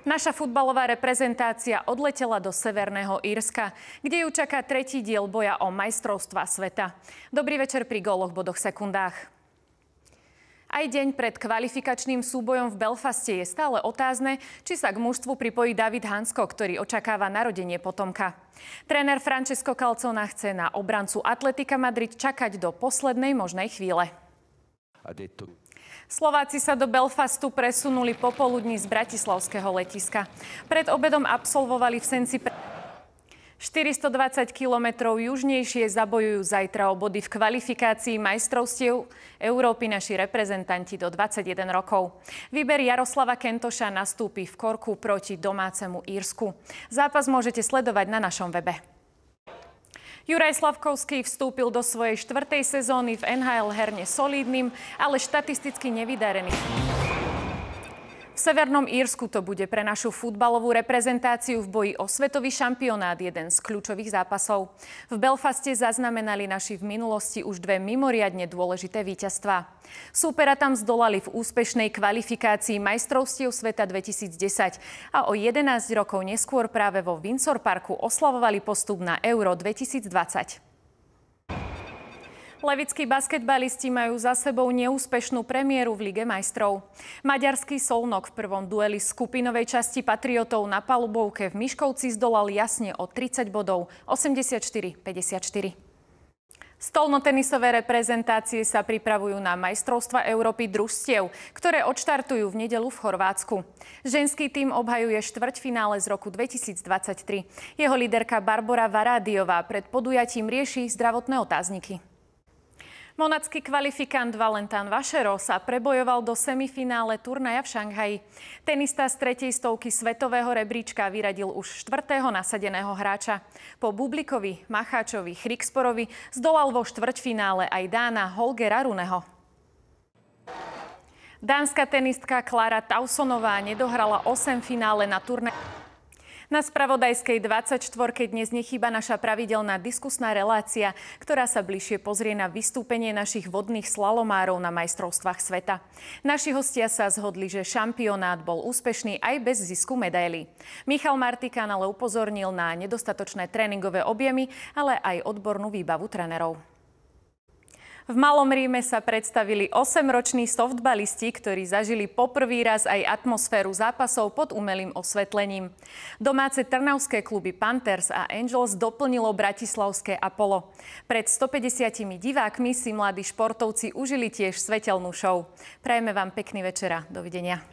Naša futbalová reprezentácia odletela do Severného Írska, kde ju čaká tretí diel boja o majstrovstvá sveta. Dobrý večer pri góloch, bodoch, sekundách. Aj deň pred kvalifikačným súbojom v Belfaste je stále otázne, či sa k mužstvu pripojí David Hansko, ktorý očakáva narodenie potomka. Tréner Francesco Calzona chce na obrancu Atletika Madrid čakať do poslednej možnej chvíle. Slováci sa do Belfastu presunuli popoludní z bratislavského letiska. Pred obedom absolvovali v Senci 420 kilometrov južnejšie zabojujú zajtra o body v kvalifikácii majstrovstiev Európy naši reprezentanti do 21 rokov. Výber Jaroslava Kentoša nastúpi v Corku proti domácemu Írsku. Zápas môžete sledovať na našom webe. Juraj Slavkovský vstúpil do svojej 4. sezóny v NHL herne solídnym, ale štatisticky nevydarený. V Severnom Írsku to bude pre našu futbalovú reprezentáciu v boji o svetový šampionát jeden z kľúčových zápasov. V Belfaste zaznamenali naši v minulosti už dve mimoriadne dôležité víťazstvá. Súpera tam zdolali v úspešnej kvalifikácii majstrovstiev sveta 2010 a o 11 rokov neskôr práve vo Windsor Parku oslavovali postup na Euro 2020. Levickí basketbalisti majú za sebou neúspešnú premiéru v Lige majstrov. Maďarský Solnok v prvom dueli skupinovej časti Patriotov na palubovke v Miškovci zdolal jasne o 30 bodov, 84-54. Stolnotenisové reprezentácie sa pripravujú na majstrovstva Európy družstiev, ktoré odštartujú v nedeľu v Chorvátsku. Ženský tím obhajuje štvrťfinále z roku 2023. Jeho líderka Barbora Varádiová pred podujatím rieši zdravotné otázniky. Monacký kvalifikant Valentin Vašero sa prebojoval do semifinále turnaja v Šanghaji. Tenista z 3. stovky svetového rebríčka vyradil už 4. nasadeného hráča. Po Bublikovi, Macháčovi, Chriksporovi zdolal vo štvrťfinále aj Dána Holgera Runeho. Dánska tenistka Klára Tausonová nedohrala 8 finále na turnaji. Na spravodajskej 24-ke dnes nechýba naša pravidelná diskusná relácia, ktorá sa bližšie pozrie na vystúpenie našich vodných slalomárov na majstrovstvách sveta. Naši hostia sa zhodli, že šampionát bol úspešný aj bez zisku medailí. Michal Martikán ale upozornil na nedostatočné tréningové objemy, ale aj odbornú výbavu trénerov. V Malom Ríme sa predstavili 8-roční softbalisti, ktorí zažili poprvý raz aj atmosféru zápasov pod umelým osvetlením. Domáce trnavské kluby Panthers a Angels doplnilo bratislavské Apollo. Pred 150 divákmi si mladí športovci užili tiež svetelnú show. Prajeme vám pekný večer a dovidenia.